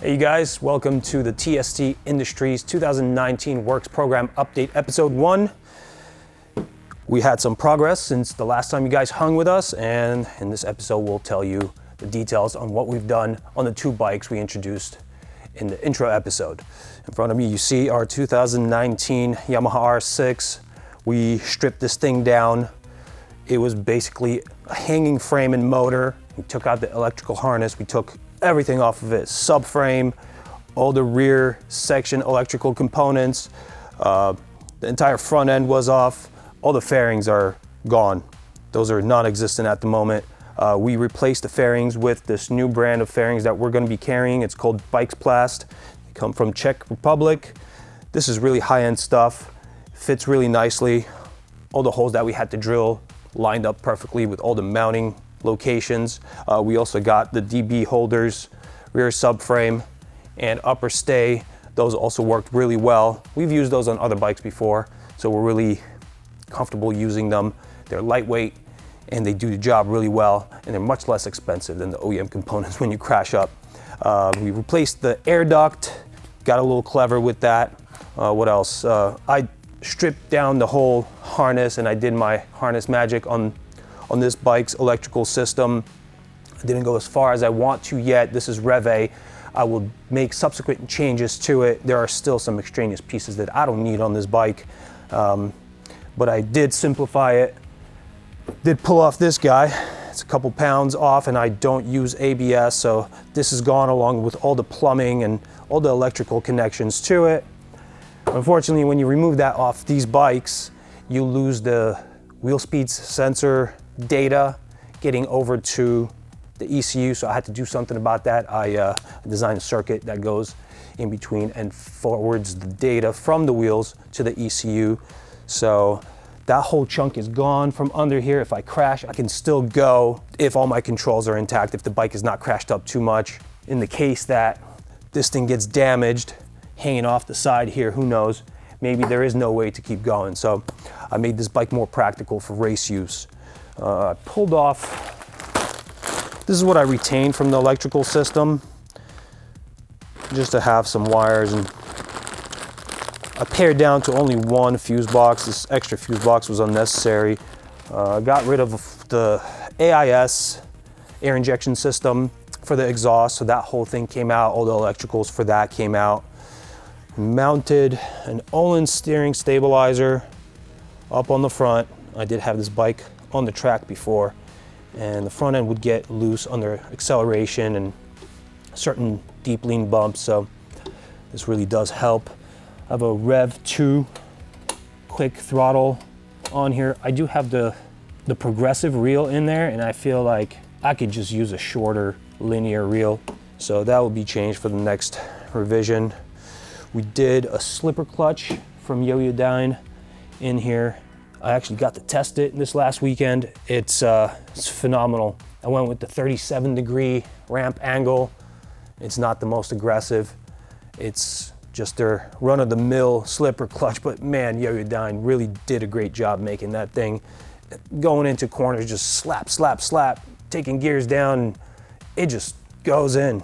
Hey you guys, welcome to the TST Industries 2019 Works Program Update Episode 1. We had some progress since the last time you guys hung with us, and in this episode we'll tell you the details on what we've done on the two bikes we introduced in the intro episode. In front of me you see our 2019 Yamaha R6. We stripped this thing down. It was basically a hanging frame and motor. We took out the electrical harness, we took everything off of it, subframe, all the rear section electrical components, the entire front end was off, all the fairings are gone. Those are non-existent at the moment. We replaced the fairings with this new brand of fairings that we're going to be carrying. It's called Bikesplast. They come from Czech Republic. This is really high-end stuff, fits really nicely. All the holes that we had to drill lined up perfectly with all the mounting locations. We also got the DB holders, rear subframe, and upper stay. Those also worked really well. We've used those on other bikes before, so we're really comfortable using them. They're lightweight and they do the job really well, and they're much less expensive than the OEM components when you crash up. We replaced the air duct, got a little clever with that. What else? I stripped down the whole harness and I did my harness magic on this bike's electrical system. I didn't go as far as I want to yet. This is Rev A. I will make subsequent changes to it. There are still some extraneous pieces that I don't need on this bike, but I did simplify it. Did pull off this guy. It's a couple pounds off, and I don't use ABS, so this is gone along with all the plumbing and all the electrical connections to it. Unfortunately, when you remove that off these bikes, you lose the wheel speed sensor data getting over to the ECU, so I had to do something about that. I designed a circuit that goes in between and forwards the data from the wheels to the ECU. So that whole chunk is gone from under here. If I crash, I can still go if all my controls are intact, if the bike is not crashed up too much. In the case that this thing gets damaged, hanging off the side here, who knows, maybe there is no way to keep going. So I made this bike more practical for race use. I pulled off, this is what I retained from the electrical system, just to have some wires, and I pared down to only one fuse box. This extra fuse box was unnecessary. Got rid of the AIS, air injection system, for the exhaust, so that whole thing came out. All the electricals for that came out. Mounted an Olin steering stabilizer up on the front. I did have this bike on the track before, and the front end would get loose under acceleration and certain deep lean bumps, so this really does help. I have a Rev 2 quick throttle on here. I do have the progressive reel in there, and I feel like I could just use a shorter linear reel, so that will be changed for the next revision. We did a slipper clutch from Dyno in here. I actually got to test it this last weekend. It's phenomenal. I went with the 37-degree ramp angle. It's not the most aggressive. It's just their run-of-the-mill slipper clutch, but man, Dyno really did a great job making that thing. Going into corners, just slap, slap, slap, taking gears down, and it just goes in.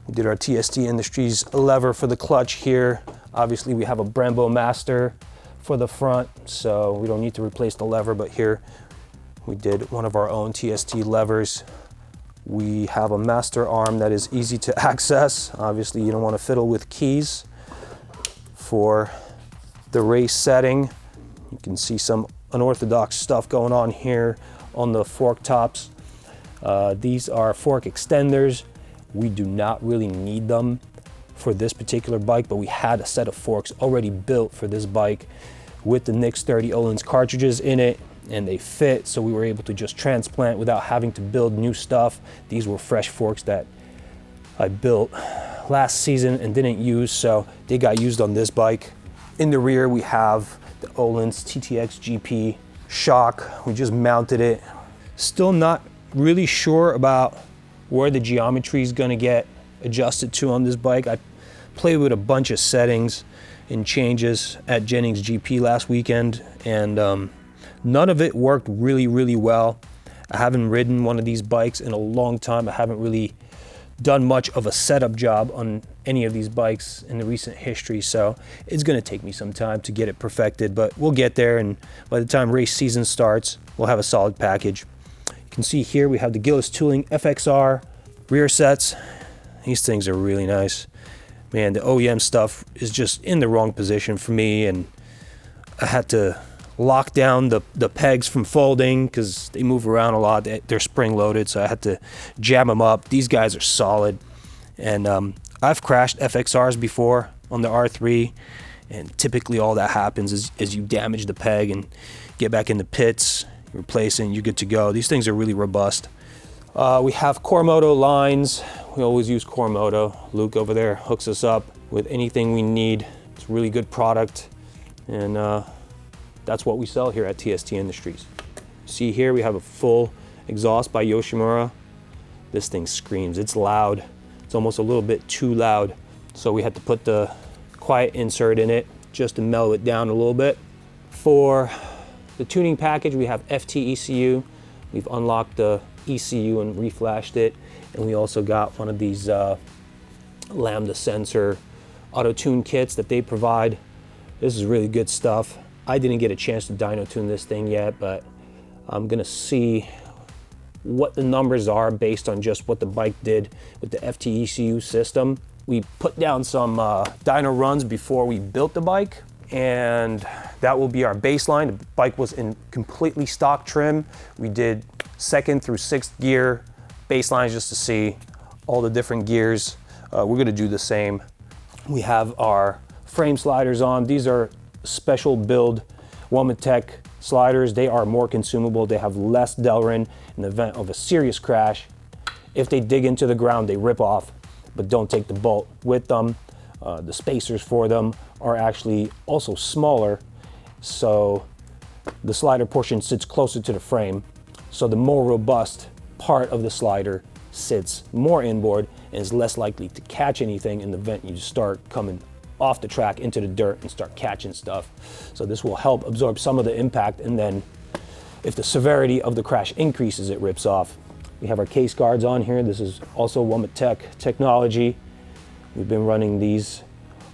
We did our TST Industries lever for the clutch here. Obviously we have a Brembo Master for the front, so we don't need to replace the lever, but here we did one of our own TST levers. We have a master arm that is easy to access. Obviously you don't want to fiddle with keys. For the race setting, you can see some unorthodox stuff going on here on the fork tops. These are fork extenders. We do not really need them for this particular bike, but we had a set of forks already built for this bike with the Nix 30 Öhlins cartridges in it, and they fit, so we were able to just transplant without having to build new stuff. These were fresh forks that I built last season and didn't use, so they got used on this bike. In the rear we have the Öhlins TTX GP shock. We just mounted it. Still not really sure about where the geometry is going to get adjusted to on this bike. I played with a bunch of settings and changes at Jennings GP last weekend, and none of it worked really well. I haven't ridden one of these bikes in a long time. I haven't really done much of a setup job on any of these bikes in the recent history, so it's going to take me some time to get it perfected, but we'll get there, and by the time race season starts, we'll have a solid package. You can see here we have the Gillis Tooling FXR rear sets. These things are really nice. Man, the OEM stuff is just in the wrong position for me, and I had to lock down the pegs from folding because they move around a lot. They're spring loaded, so I had to jam them up. These guys are solid, and I've crashed FXRs before on the R3, and typically all that happens is you damage the peg and get back in the pits, replace it, and you're good to go. These things are really robust. We have Cormoto lines. We always use Cormoto. Luke over there hooks us up with anything we need. It's a really good product, and that's what we sell here at TST Industries. See here we have a full exhaust by Yoshimura. This thing screams, it's loud. It's almost a little bit too loud. So we had to put the quiet insert in it just to mellow it down a little bit. For the tuning package, we have FT ECU. We've unlocked the ECU and reflashed it. And we also got one of these Lambda sensor auto tune kits that they provide. This is really good stuff. I didn't get a chance to dyno tune this thing yet, but I'm gonna see what the numbers are based on just what the bike did with the FT ECU system. We put down some dyno runs before we built the bike, and that will be our baseline. The bike was in completely stock trim. We did 2nd through 6th gear baselines just to see all the different gears. We're gonna do the same. We have our frame sliders on. These are special build Womatech sliders. They are more consumable. They have less Delrin in the event of a serious crash. If they dig into the ground, they rip off, but don't take the bolt with them. The spacers for them are actually also smaller, so the slider portion sits closer to the frame, so the more robust part of the slider sits more inboard and is less likely to catch anything in the event you start coming off the track into the dirt and start catching stuff. So this will help absorb some of the impact, and then if the severity of the crash increases, it rips off. We have our case guards on here. This is also Womatech technology. We've been running these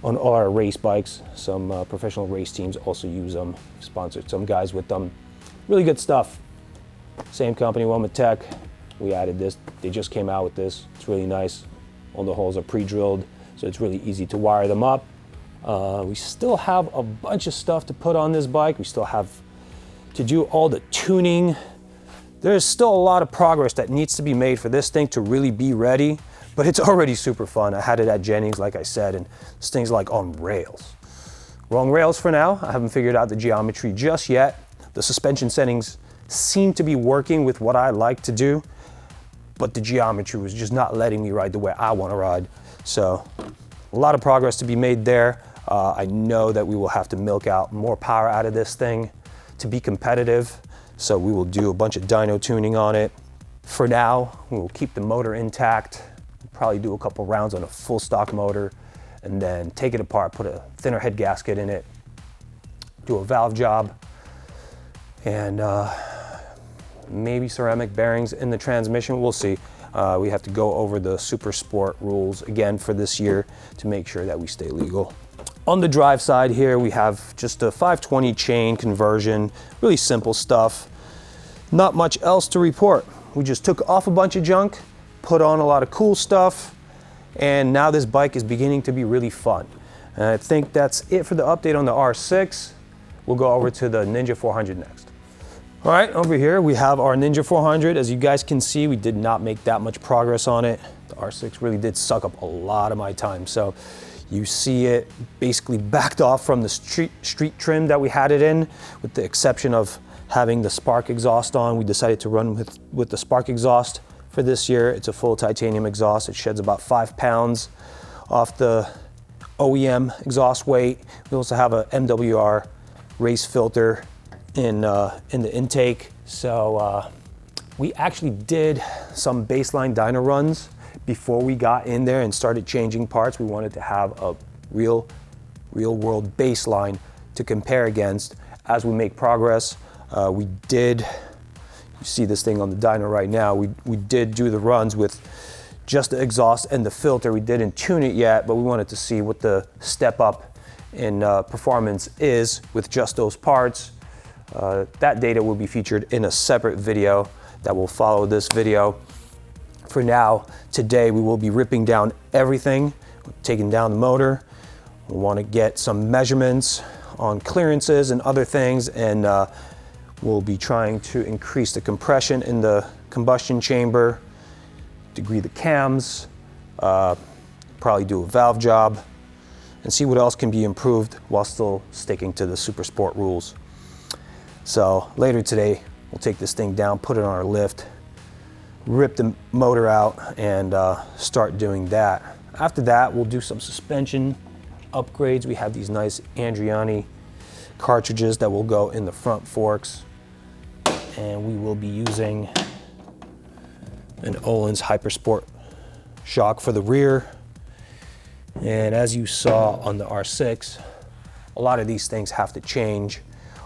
on all our race bikes. Some professional race teams also use them. Sponsored some guys with them. Really good stuff. Same company, Womatech. We added this. They just came out with this. It's really nice. All the holes are pre-drilled, so it's really easy to wire them up. We still have a bunch of stuff to put on this bike. We still have to do all the tuning. There's still a lot of progress that needs to be made for this thing to really be ready, but it's already super fun. I had it at Jennings, like I said, and this thing's like on rails. Wrong rails for now. I haven't figured out the geometry just yet. The suspension settings seem to be working with what I like to do, but the geometry was just not letting me ride the way I want to ride. So a lot of progress to be made there. I know that we will have to milk out more power out of this thing to be competitive. So we will do a bunch of dyno tuning on it. For now, we will keep the motor intact, probably do a couple rounds on a full stock motor, and then take it apart, put a thinner head gasket in it, do a valve job, and maybe ceramic bearings in the transmission. We'll see. We have to go over the super sport rules again for this year to make sure that we stay legal. On the drive side here, we have just a 520 chain conversion, really simple stuff. Not much else to report. We just took off a bunch of junk, put on a lot of cool stuff, and now this bike is beginning to be really fun. And I think that's it for the update on the R6. We'll go over to the Ninja 400 next. All right, over here we have our Ninja 400. As you guys can see, we did not make that much progress on it. The R6 really did suck up a lot of my time. So you see it basically backed off from the street trim that we had it in, with the exception of having the spark exhaust on. We decided to run with the spark exhaust for this year. It's a full titanium exhaust. It sheds about 5 pounds off the OEM exhaust weight. We also have a MWR race filter in the intake. So we actually did some baseline dyno runs before we got in there and started changing parts. We wanted to have a real world baseline to compare against as we make progress. We did, you see this thing on the dyno right now, we did do the runs with just the exhaust and the filter. We didn't tune it yet, but we wanted to see what the step up in performance is with just those parts. That data will be featured in a separate video that will follow this video. For now, today we will be ripping down everything, taking down the motor. We want to get some measurements on clearances and other things, and we'll be trying to increase the compression in the combustion chamber, degree the cams, probably do a valve job, and see what else can be improved while still sticking to the super sport rules. So later today, we'll take this thing down, put it on our lift, rip the motor out, and start doing that. After that, we'll do some suspension upgrades. We have these nice Andriani cartridges that will go in the front forks, and we will be using an Öhlins Hypersport shock for the rear. And as you saw on the R6, a lot of these things have to change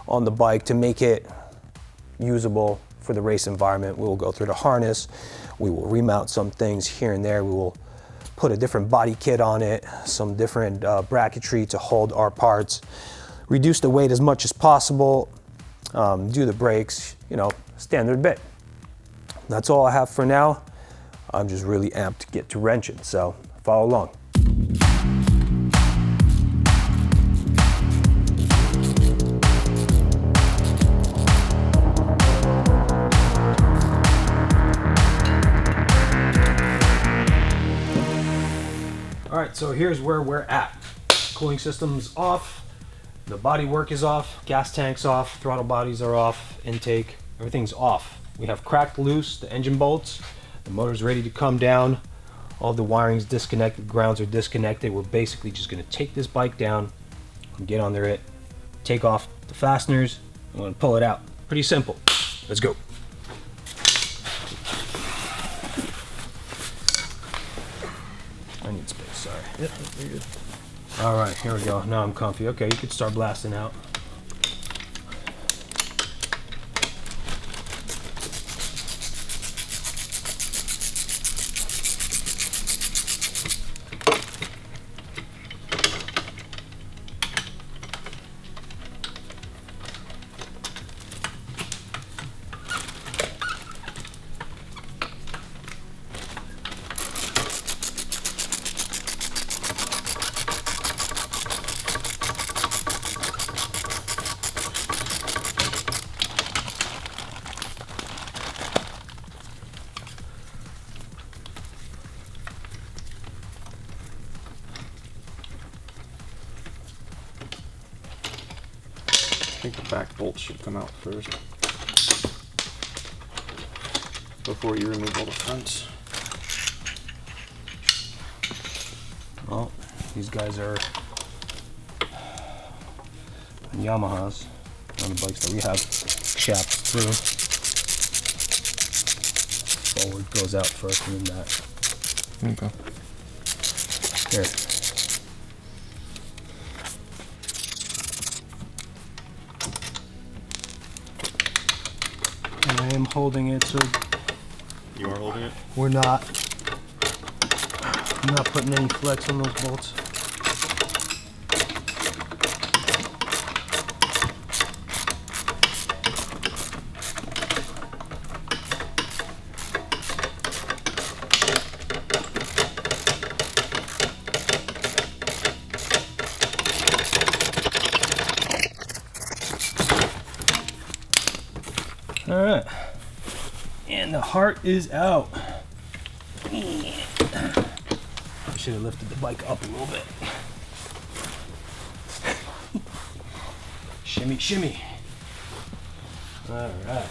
on the bike to make it usable for the race environment. We will go through the harness, we will remount some things here and there, we will put a different body kit on it, some different bracketry to hold our parts, reduce the weight as much as possible, do the brakes, you know, standard bit. That's all I have for now. I'm just really amped to get to wrenching, so follow along. All right, so here's where we're at. Cooling system's off, the body work is off, gas tank's off, throttle bodies are off, intake, everything's off. We have cracked loose the engine bolts, the motor's ready to come down, all the wiring's disconnected, grounds are disconnected. We're basically just gonna take this bike down and get under it, take off the fasteners, I'm gonna pull it out. Pretty simple, let's go. I need space, sorry. Yep, you're good. All right, here we go. Now I'm comfy. Okay, you could start blasting out. I think the back bolts should come out first before you remove all the fronts. Well, these guys are Yamahas on the bikes that we have shafts through. Forward goes out first and then that. Okay. Here. I am holding it, so You are holding it? we're not. I'm not putting any flex on those bolts. All right, and the heart is out. I should have lifted the bike up a little bit. Shimmy, shimmy. All right.